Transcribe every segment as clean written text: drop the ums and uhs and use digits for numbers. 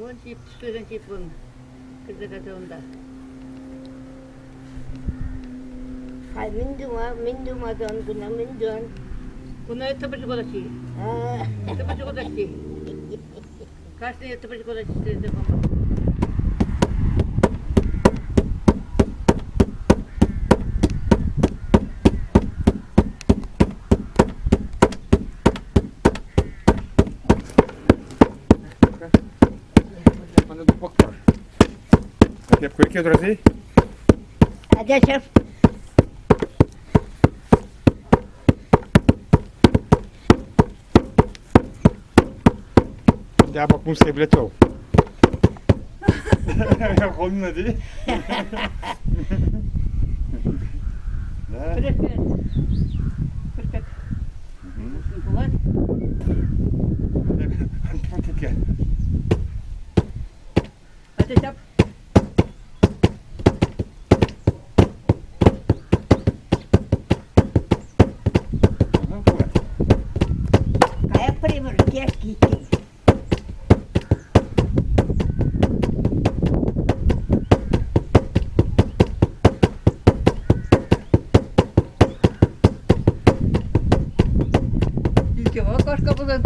Он тип, student tip он. Кырдыгата онда. Миндума дан гуна миндуан. Куна это приколочи. Это приколочи. Каждый это приколочи, это мама. Hep koyuk yedirası. Hadi şef. Ya bak bunu seblet ol. Kolun ne değil? Привет. Привет. Вот. Патike. Это тяп. Kaya primul keski. Ничего, кошка была.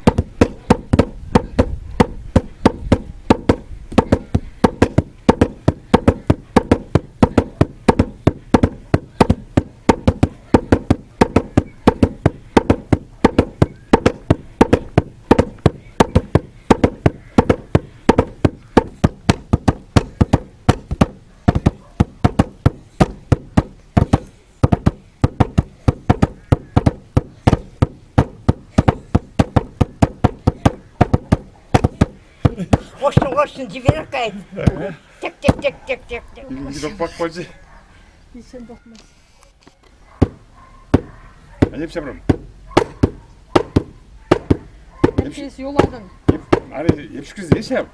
Oşun cibine kaydı. Tek. Bir bak koca. Sen bakma. Hep yapıyorum. Hepsi yoladın. Hani hep şükür diye yap.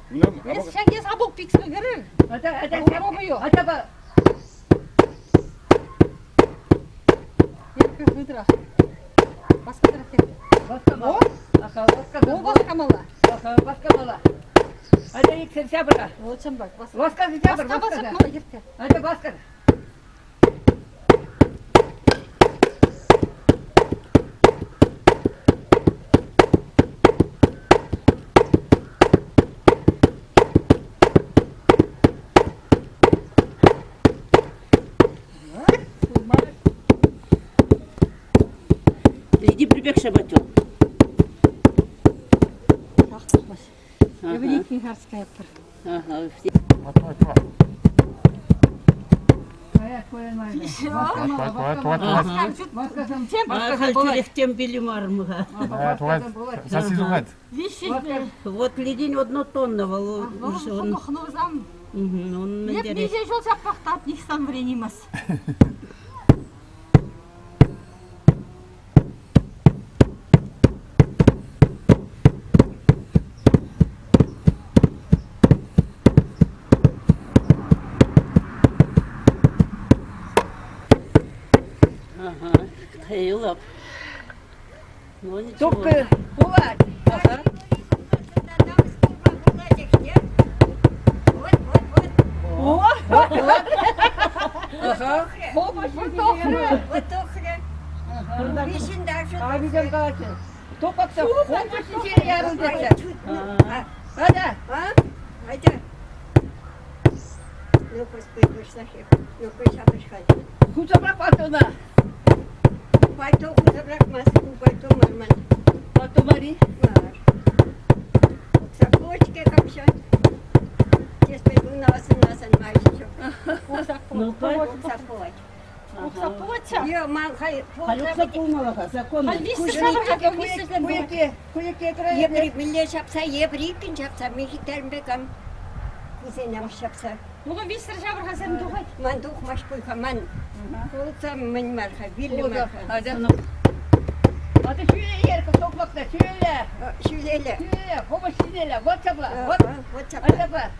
Ama sen kes abuk piksin görür. Это Попробую. Это ба. Епке хыдыра. Басқа тарап кет. Баска мала. Аха, баска. О басқа мала. Аха, баска мала. Это их сентябрь. Олчан бак. Баска сентябрь, Басқа баска. басқа мала епке. Это баска. Иди прибег шабатю. Тақтықмаш. Еврейkin харска яптыр. Ага. At. Аяқ қойылмайды. Сен басқа Халтурехтен билим армыға. Сасыз оғад. Вот ледень одно тонного. Құнығызам. Он Еп мендере. неже жол саппақтап, нехстан вренимас. Ага. Хейлап. Ну ничего. Только бывает. Ага. Ага. Бешін даже. Абиден каласын. Топакта конкурсын сені ярылдetse. Ада. Hadi. Ну, пусть вышла хеп. Ну, пусть обышхать. Куза пропатына. Пальто куда бırakmazsın, пальто normal. Потомари. Var. Сапожки kapşan. Теперь был навасан мальчик. Ну, Сапоч. Сапоча. Yok, man hayır. Халюкса пулмалаха. Закон. Вистер сабырға, вистерден бұл. Куеке края. Ебри, милле шапса, ебрикін шапса, мехиттерін бекам. Кузенем шапса. Бұғы вистер жабырға сен тұғай. Man doğmaş koyka, man. Olsa men marka, villi marka. Hadi. Hadi şöyle yer toprakta şöyle. Şöyle. Şöyle. Hoba şöyle. WhatsApp'la. WhatsApp. Hadi bak.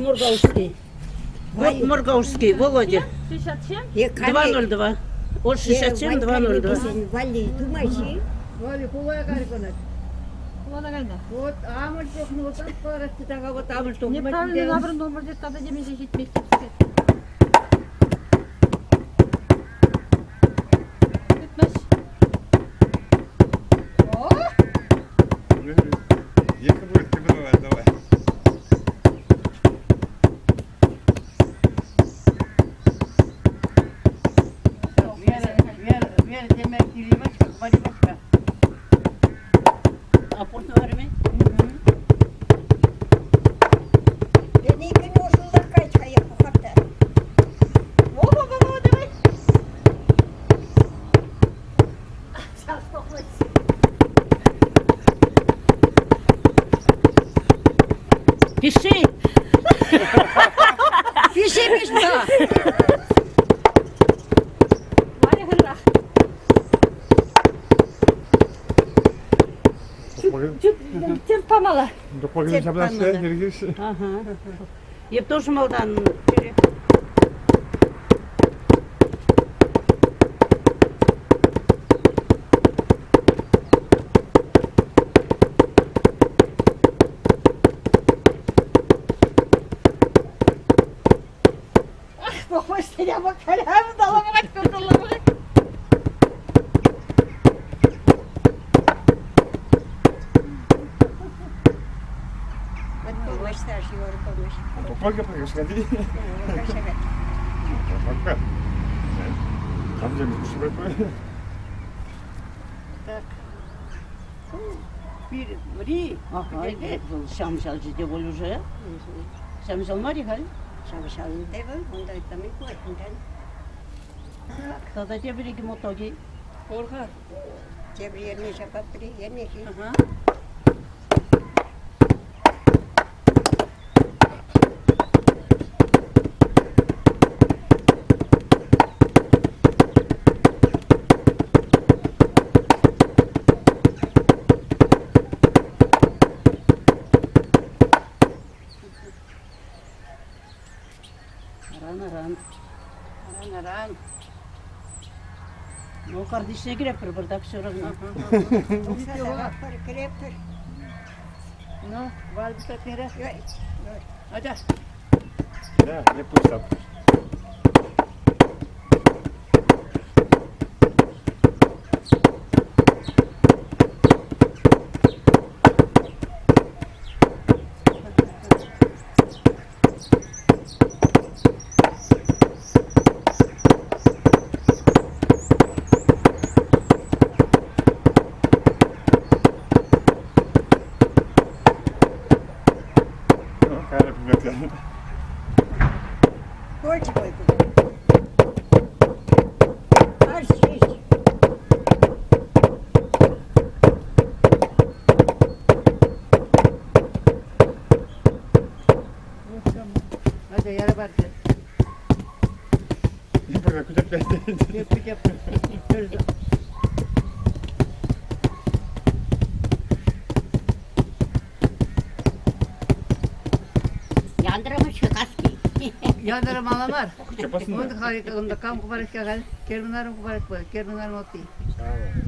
Мургауский. Вот Мургауский, Володя. 67. 202. О 67, 202. Вали, думаешь, Vali kuvaya karikona. Куда кайда? Вот амыр тоқны отан қарасты таға вот амыр тоқны. Неправильно набран номер деді, тада демесе жетмек кетті. Кетмеш. Екі будет, ты давай, давай. Ver demek dilime çok bari başka. Апорту var mı? ben iyi gün olsunlar kaç kaya bu hafta. О, давай. Пиши. Pişi pişme. Ваня гырра. Тем памала. Допомогли шабдасы, келгеш. Ага. Я тоже молдан. Похож, я бакалям дала мать пердала. Вот помощь старший, говорю, помощь. Попага, сходи. Kaşavet. Попага. Amcam kuşu böyle. Bir, biri. Ага, şamşalcı de bol уже. Şamşal var ya hal. Şavşalın devil, onda tamam koyundan. Tada de bir iki motogi. Korkar. Cebriyeline şapap biri yerine ki. Ага. Аран. Aran. Ну, кардишне греб, так все равно. Yoksa da var, kreptir. No, var bir takere. Hadi. Да, не пусть там. Kayra pimekler. Koycu koy kuzum. Her şey. Hadi yara bak. Böyle kucak geldi. Yapacak. Yandıramış ki kaski. Yandarım alamar. Kucak basın Onu da. harika, onda kam kubarık kakal. Kerminarım kubarık var. Kerminarım oti. Sağ ol.